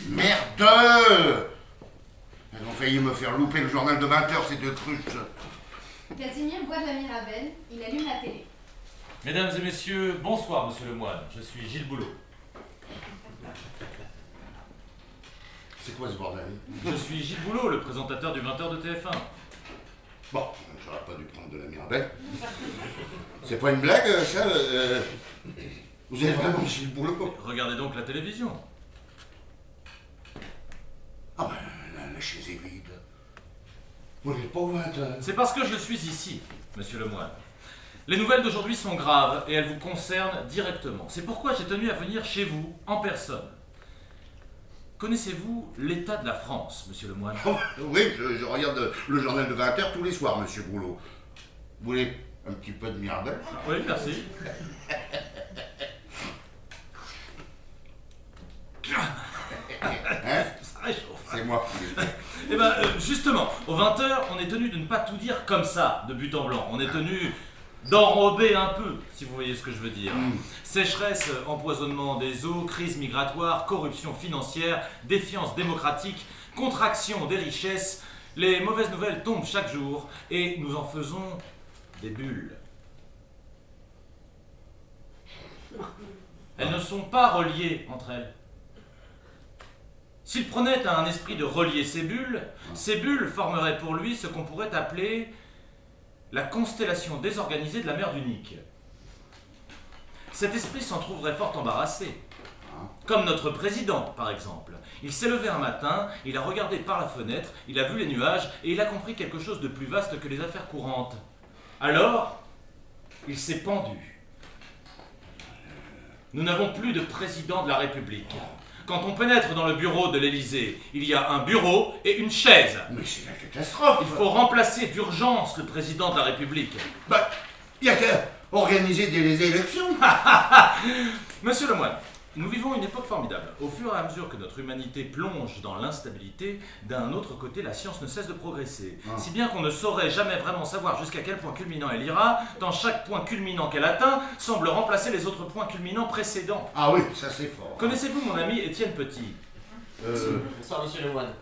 Merde! Elles ont failli me faire louper le journal de 20h, ces deux cruches. Casimir boit de la Mirabelle, il allume la télé. Mesdames et messieurs, bonsoir, monsieur le moine. Je suis Gilles Boulot. C'est quoi ce bordel? Je suis Gilles Boulot, le présentateur du 20h de TF1. Bon, j'aurais pas dû prendre de la Mirabelle. C'est pas une blague, ça? Vous êtes vraiment Gilles Boulot? Regardez donc la télévision. Ah ben, la chaise est vide. Vous n'êtes pas au 20h. C'est parce que je suis ici, monsieur le moine. Les nouvelles d'aujourd'hui sont graves et elles vous concernent directement. C'est pourquoi j'ai tenu à venir chez vous, en personne. Connaissez-vous l'état de la France, monsieur le moine? Oui, je regarde le journal de 20h tous les soirs, monsieur Boulot. Vous voulez un petit peu de Mirabelle? Oui, merci. Hein? Ça réchauffe. C'est moi qui l'ai fait. Eh ben, justement, aux 20h, on est tenu de ne pas tout dire comme ça, de but en blanc. On est tenu d'enrober un peu, si vous voyez ce que je veux dire. Sécheresse, empoisonnement des eaux, crise migratoire, corruption financière, défiance démocratique, contraction des richesses. Les mauvaises nouvelles tombent chaque jour et nous en faisons des bulles. Elles ne sont pas reliées entre elles. S'il prenait un esprit de relier ces bulles formeraient pour lui ce qu'on pourrait appeler la constellation désorganisée de la mer d'Unique. Cet esprit s'en trouverait fort embarrassé. Comme notre président, par exemple. Il s'est levé un matin, il a regardé par la fenêtre, il a vu les nuages et il a compris quelque chose de plus vaste que les affaires courantes. Alors, il s'est pendu. Nous n'avons plus de président de la République. Quand on pénètre dans le bureau de l'Élysée, il y a un bureau et une chaise. Mais c'est la catastrophe. Il faut remplacer d'urgence le président de la République. Bah, il n'y a qu'à organiser des élections. Monsieur le moine, nous vivons une époque formidable. Au fur et à mesure que notre humanité plonge dans l'instabilité, d'un autre côté, la science ne cesse de progresser. Si bien qu'on ne saurait jamais vraiment savoir jusqu'à quel point culminant elle ira, tant chaque point culminant qu'elle atteint semble remplacer les autres points culminants précédents. Ah oui, ça c'est fort. Connaissez-vous mon ami Étienne Petit? Bonsoir, monsieur le moine.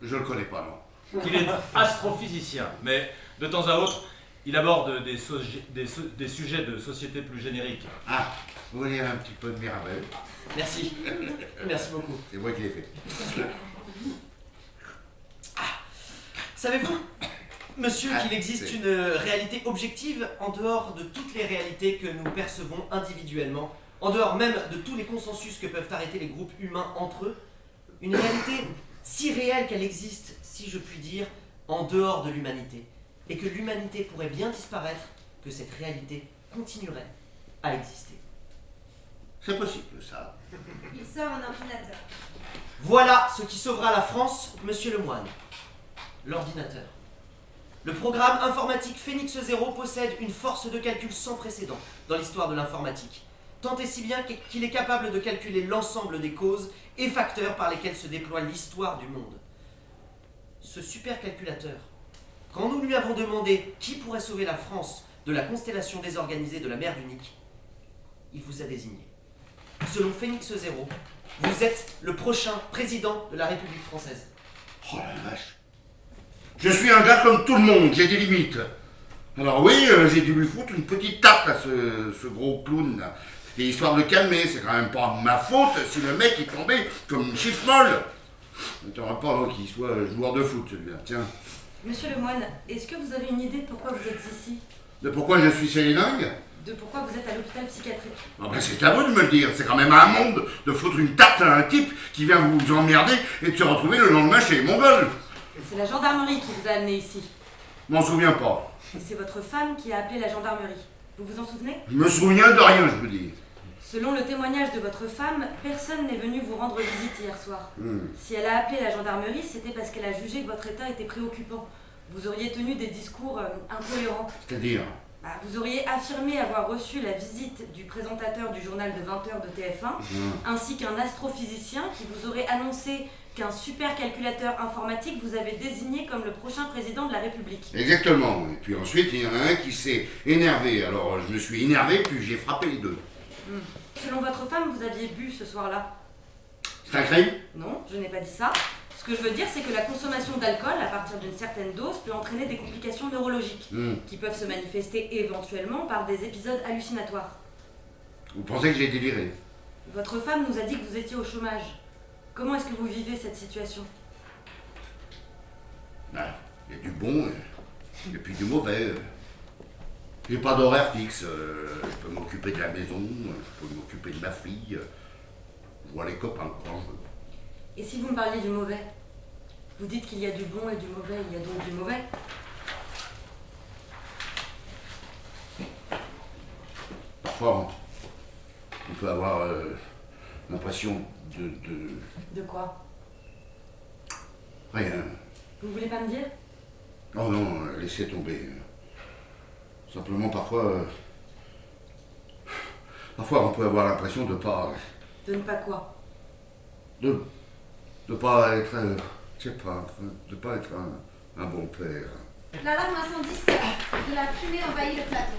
Je le connais pas, non. Il est astrophysicien, mais de temps à autre, il aborde des sujets de société plus génériques. Ah, vous voulez un petit peu de Mirabelle? Merci. Merci beaucoup. C'est moi qui l'ai fait. Savez-vous, monsieur, qu'il Ah, existe c'est- une réalité objective en dehors de toutes les réalités que nous percevons individuellement, en dehors même de tous les consensus que peuvent arrêter les groupes humains entre eux? Une réalité si réelle qu'elle existe, si je puis dire, en dehors de l'humanité. Et que l'humanité pourrait bien disparaître, que cette réalité continuerait à exister. C'est possible, ça. Il sort un ordinateur. Voilà ce qui sauvera la France, monsieur le moine. L'ordinateur. Le programme informatique Phénix 0 possède une force de calcul sans précédent dans l'histoire de l'informatique, tant et si bien qu'il est capable de calculer l'ensemble des causes et facteurs par lesquels se déploie l'histoire du monde. Ce supercalculateur, quand nous lui avons demandé qui pourrait sauver la France de la constellation désorganisée de la mer d'Unique, il vous a désigné. Selon Phénix 0, vous êtes le prochain président de la République française. Oh la vache. Je suis un gars comme tout le monde, j'ai des limites. Alors oui, j'ai dû lui foutre une petite tarte à ce gros clown là. Et histoire de le calmer, c'est quand même pas ma faute si le mec est tombé comme une chiffre molle. T'auras pas qu'il soit joueur de foot celui-là, tiens. Monsieur le moine, est-ce que vous avez une idée de pourquoi vous êtes ici? De pourquoi je suis séléningue? De pourquoi vous êtes à l'hôpital psychiatrique? Ah ben c'est à vous de me le dire, c'est quand même un monde de foutre une tarte à un type qui vient vous emmerder et de se retrouver le lendemain chez les Mongols. C'est la gendarmerie qui vous a amené ici. M'en souviens pas. Et c'est votre femme qui a appelé la gendarmerie. Vous vous en souvenez? Je me souviens de rien, je vous dis. Selon le témoignage de votre femme, personne n'est venu vous rendre visite hier soir. Si elle a appelé la gendarmerie, c'était parce qu'elle a jugé que votre état était préoccupant. Vous auriez tenu des discours incohérents. C'est-à-dire? Vous auriez affirmé avoir reçu la visite du présentateur du journal de 20h de TF1, ainsi qu'un astrophysicien qui vous aurait annoncé qu'un supercalculateur informatique vous avait désigné comme le prochain président de la République. Exactement. Et puis ensuite, il y en a un qui s'est énervé. Alors je me suis énervé, puis j'ai frappé les deux. Selon votre femme, vous aviez bu ce soir-là. C'est un crime? Non, je n'ai pas dit ça. Ce que je veux dire, c'est que la consommation d'alcool, à partir d'une certaine dose, peut entraîner des complications neurologiques, qui peuvent se manifester éventuellement par des épisodes hallucinatoires. Vous pensez que j'ai déliré? Votre femme nous a dit que vous étiez au chômage. Comment est-ce que vous vivez cette situation? Il y a du bon et puis du mauvais. J'ai pas d'horaire fixe. Je peux m'occuper de la maison, je peux m'occuper de ma fille. Je vois les copains quand je veux. Et si vous me parliez du mauvais? Vous dites qu'il y a du bon et du mauvais, il y a donc du mauvais? Parfois, on peut avoir l'impression de... De quoi? Rien. Vous voulez pas me dire? Oh non, laissez tomber. Simplement, parfois... Parfois, on peut avoir l'impression de pas... De ne pas quoi? De pas être... je sais pas, de pas être un bon père. L'alarme incendie sert. De la fumée envahit le plateau.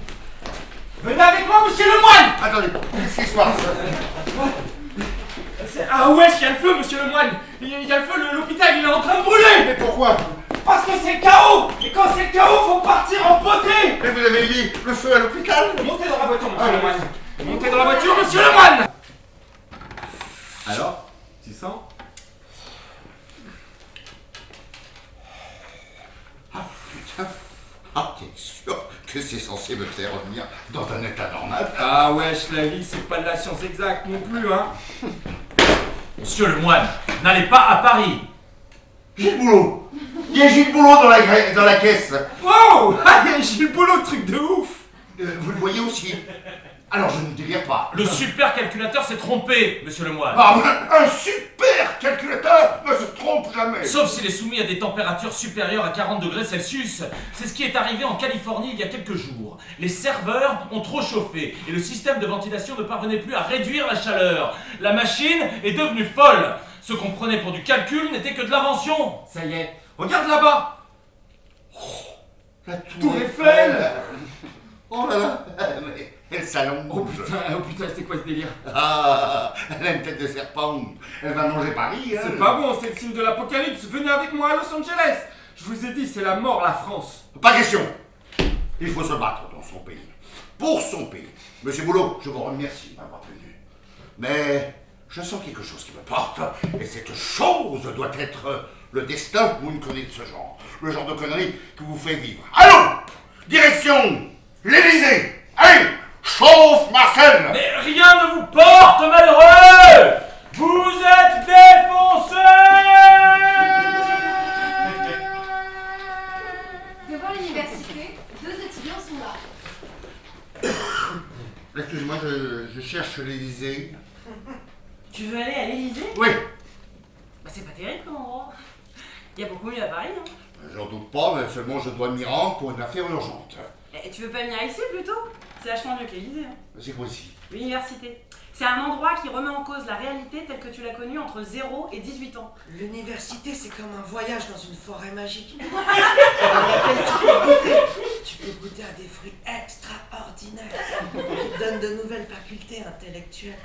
Venez avec moi, monsieur Lemoine! Attendez, qu'est-ce qui se passe? Ah ouais, il y a le feu, monsieur Lemoine! Il y a le feu, l'hôpital il est en train de brûler! Mais pourquoi? Parce que c'est le chaos! Et quand c'est le chaos, faut partir en beauté! Mais vous avez mis le feu à l'hôpital? Montez dans la voiture, monsieur Lemoine! Montez dans la voiture, monsieur Lemoine! Alors, tu sens? Ah putain! Ah, t'es sûr que c'est censé me faire revenir dans un état normal? Ah wesh, la vie c'est pas de la science exacte non plus, hein! Monsieur Lemoine, n'allez pas à Paris. Gilles Boulot! Il y a Gilles Boulot dans la caisse! Wow! Allez, j'ai le boulot, truc de ouf! Vous le voyez aussi? Alors je ne délire pas. Le supercalculateur s'est trompé, monsieur Lemoine. Ah, un super calculateur ne se trompe jamais! Sauf s'il est soumis à des températures supérieures à 40 degrés Celsius. C'est ce qui est arrivé en Californie il y a quelques jours. Les serveurs ont trop chauffé et le système de ventilation ne parvenait plus à réduire la chaleur. La machine est devenue folle. Ce qu'on prenait pour du calcul n'était que de l'invention. Ça y est, regarde là-bas! La Tour Eiffel! Oh là là! Mais elle s'allonge! Oh putain, c'est quoi ce délire? Ah! Elle a une tête de serpent! Elle va manger Paris! Hein. C'est pas bon, c'est le signe de l'apocalypse. Venez avec moi à Los Angeles. Je vous ai dit, c'est la mort, la France. Pas question! Il faut se battre dans son pays. Pour son pays. Monsieur Boulot, je vous remercie de m'avoir tenu. Mais je sens quelque chose qui me porte. Et cette chose doit être le destin ou une connerie de ce genre. Le genre de connerie qui vous fait vivre. Allons! Direction l'Élysée! Allez! Chauffe Marcel! Mais rien ne vous porte, malheureux! Vous êtes défoncés! Devant l'université, 2 étudiants sont là. Excusez-moi, je cherche l'Élysée. Tu veux aller à l'Élysée? Oui, Bah c'est pas terrible comme endroit. Il y a beaucoup mieux à Paris, non? j'en doute pas, mais seulement je dois m'y rendre pour une affaire urgente. Et tu veux pas venir ici plutôt? C'est vachement mieux que l'Élysée. Hein. C'est quoi ici? L'université. C'est un endroit qui remet en cause la réalité telle que tu l'as connue entre 0 et 18 ans. L'université, c'est comme un voyage dans une forêt magique. Dans laquelle tu peux goûter à des fruits extraordinaires qui te donnent de nouvelles facultés intellectuelles.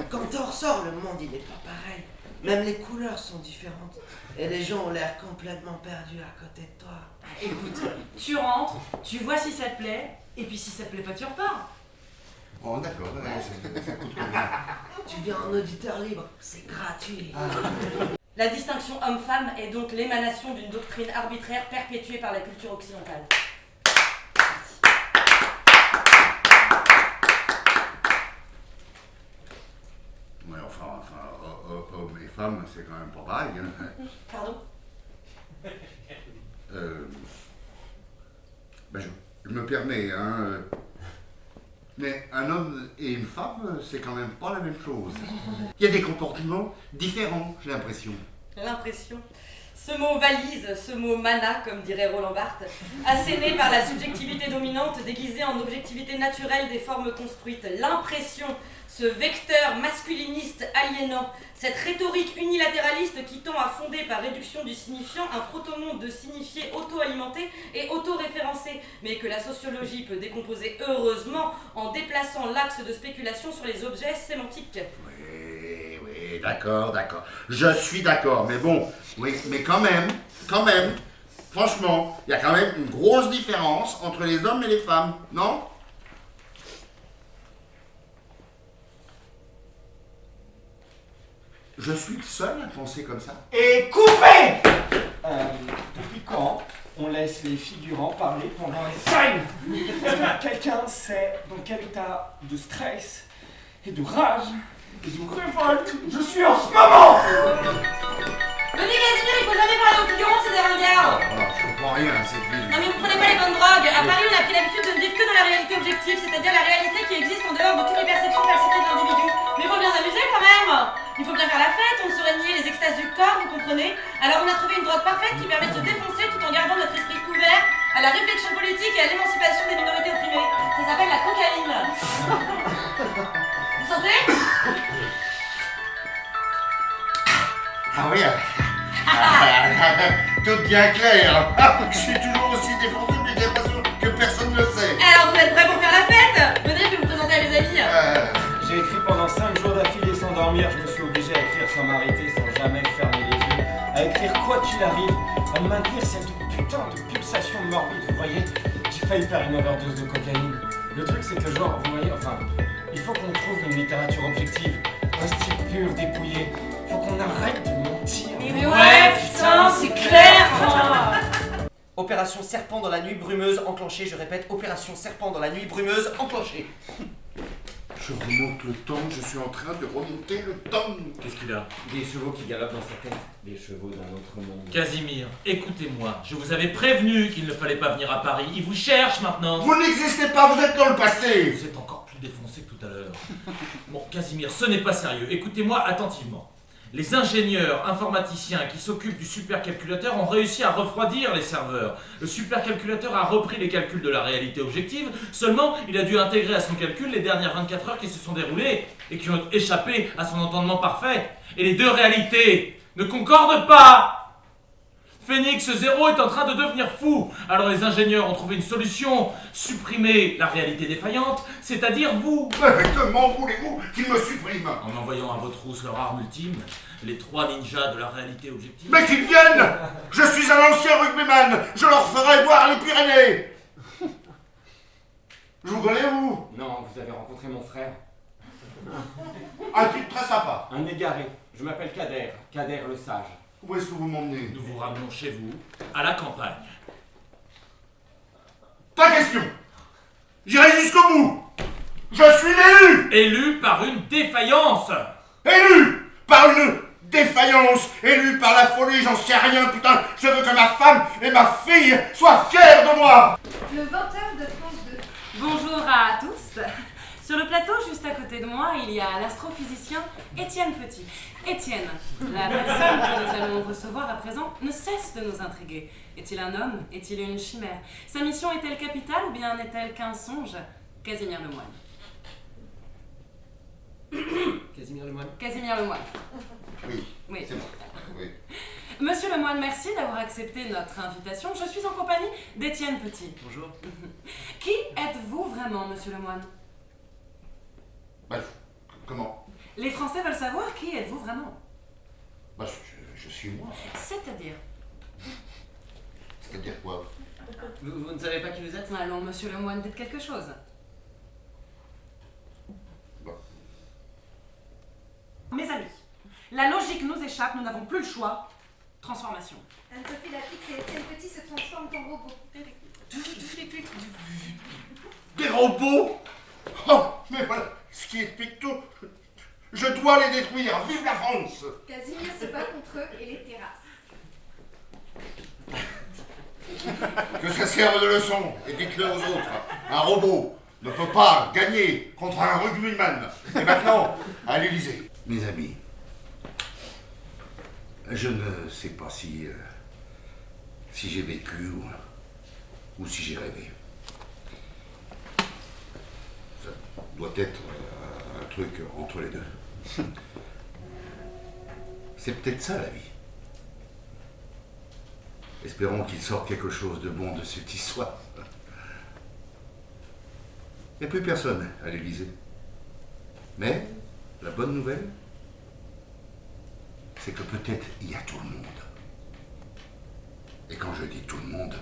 Quand t'en ressors, le monde, il n'est pas pareil. Même les couleurs sont différentes. Et les gens ont l'air complètement perdus à côté de toi. Écoute, tu rentres, tu vois si ça te plaît, et puis si ça te plaît pas, tu repars. Oh d'accord, ça coûte combien? Tu viens en auditeur libre, c'est gratuit. La distinction homme-femme est donc l'émanation d'une doctrine arbitraire perpétuée par la culture occidentale. Ouais, enfin, hommes et femmes, c'est quand même pas pareil. Hein. Pardon? Ben je me permets, hein. Mais un homme et une femme, c'est quand même pas la même chose. Il y a des comportements différents, j'ai l'impression. L'impression. Ce mot valise, ce mot mana, comme dirait Roland Barthes, asséné par la subjectivité dominante déguisée en objectivité naturelle des formes construites, l'impression, ce vecteur masculiniste aliénant, cette rhétorique unilatéraliste qui tend à fonder par réduction du signifiant un proto-monde de signifiés auto-alimentés et auto-référencés, mais que la sociologie peut décomposer heureusement en déplaçant l'axe de spéculation sur les objets sémantiques. Oui, d'accord. Je suis d'accord, mais bon, oui, mais quand même, franchement, il y a quand même une grosse différence entre les hommes et les femmes, non? Je suis le seul à penser comme ça. Et coupez Depuis quand on laisse les figurants parler pendant les scènes? Est-ce que quelqu'un sait dans quel état de stress et de rage et de révolte je suis en ce moment? Venez Casimir, il faut jamais parler aux figurants, c'est des ringards. Je comprends rien à cette ville. Non mais vous prenez pas les bonnes drogues. À Paris, on a pris l'habitude de ne vivre que dans la réalité objective, c'est-à-dire la réalité qui existe en dehors de toutes les perceptions perceptives de l'individu. Mais faut bien s'amuser quand même. Il faut bien faire la fête, on ne saurait nier les extases du corps, vous comprenez? Alors on a trouvé une drogue parfaite qui permet de se défoncer tout en gardant notre esprit ouvert à la réflexion politique et à l'émancipation des minorités opprimées. Ça s'appelle la cocaïne. Vous sentez? Ah oui, tout bien clair. Je suis toujours aussi défoncé, mais j'ai l'impression que personne ne le sait. Alors vous êtes prêts pour faire la fête? Venez, je vais vous présenter à mes amis. J'ai écrit pendant 5 jours d'affilée sans dormir, je me suis obligé à écrire sans m'arrêter, sans jamais fermer les yeux, à écrire quoi qu'il arrive, à maintenir cette putain de pulsation morbide, vous voyez? J'ai failli faire une overdose de cocaïne. Le truc c'est que genre, vous voyez, enfin, il faut qu'on trouve une littérature objective, un style pur, dépouillé, faut qu'on arrête de mentir. Mais ouais, putain, c'est clair. Opération Serpent dans la nuit brumeuse enclenchée, je répète, opération Serpent dans la nuit brumeuse enclenchée. Je remonte le temps, je suis en train de remonter le temps. Qu'est-ce qu'il a? Des chevaux qui galopent dans sa tête, des chevaux d'un autre monde. Casimir, écoutez-moi, je vous avais prévenu qu'il ne fallait pas venir à Paris, il vous cherche maintenant. Vous n'existez pas, vous êtes dans le passé. Vous êtes encore plus défoncé que tout à l'heure. Bon, Casimir, ce n'est pas sérieux, écoutez-moi attentivement. Les ingénieurs informaticiens qui s'occupent du supercalculateur ont réussi à refroidir les serveurs. Le supercalculateur a repris les calculs de la réalité objective, seulement il a dû intégrer à son calcul les dernières 24 heures qui se sont déroulées et qui ont échappé à son entendement parfait. Et les deux réalités ne concordent pas. Phoenix Zero est en train de devenir fou. Alors les ingénieurs ont trouvé une solution, supprimer la réalité défaillante, c'est-à-dire vous. Comment voulez-vous qu'ils me suppriment? En envoyant à votre trousse leur arme ultime, les 3 ninjas de la réalité objective. Mais qu'ils viennent! Je suis un ancien rugbyman! Je leur ferai voir les Pyrénées! Je vous connais, vous? Non, vous avez rencontré mon frère. Un type très sympa. Un égaré. Je m'appelle Kader, Kader le sage. Où est-ce que vous m'emmenez? Nous vous ramenons chez vous, à la campagne. Pas question! J'irai jusqu'au bout! Je suis l'élu! Élu par une défaillance. Élu! Par une défaillance! Élu par la folie, j'en sais rien, putain! Je veux que ma femme et ma fille soient fières de moi! Le 20h de France 2. Bonjour à tous. Sur le plateau, juste à côté de moi, il y a l'astrophysicien Étienne Petit. Étienne, la personne que nous allons recevoir à présent, ne cesse de nous intriguer. Est-il un homme? Est-il une chimère? Sa mission est-elle capitale ou bien n'est-elle qu'un songe? Casimir Lemoine. Casimir Lemoine. Casimir Lemoine. Oui, Oui. c'est moi. Oui. Monsieur Lemoine, merci d'avoir accepté notre invitation. Je suis en compagnie d'Étienne Petit. Bonjour. Qui êtes-vous vraiment, monsieur Lemoine? Bah, comment? Les Français veulent savoir qui êtes-vous vraiment. Bah, je suis moi. C'est-à-dire? C'est-à-dire quoi? Vous ne savez pas qui vous êtes? Allons, monsieur Lemoine, dites quelque chose. Bah. Mes amis, la logique nous échappe, nous n'avons plus le choix. Transformation. Anne-Sophie Lapix et Étienne Petit se transforment en robots. Des robots? Oh, mais voilà, ce qui explique tout. Je dois les détruire. Vive la France! Casimir se bat contre eux et les terrasse. Que ça serve de leçon et dites-le aux autres. Un robot ne peut pas gagner contre un rugbyman. Et maintenant, à l'Élysée. Mes amis, Je ne sais pas si j'ai vécu ou si j'ai rêvé. Ça doit être un truc entre les deux. C'est peut-être ça la vie. Espérons qu'il sorte quelque chose de bon de cette histoire. Il n'y a plus personne à l'Élysée. Mais la bonne nouvelle, c'est que peut-être il y a tout le monde. Et quand je dis tout le monde,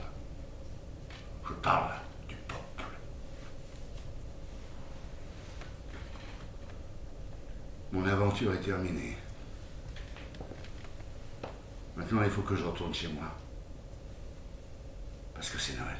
je parle du peuple. Mon aventure est terminée. Maintenant, il faut que je retourne chez moi. Parce que c'est Noël.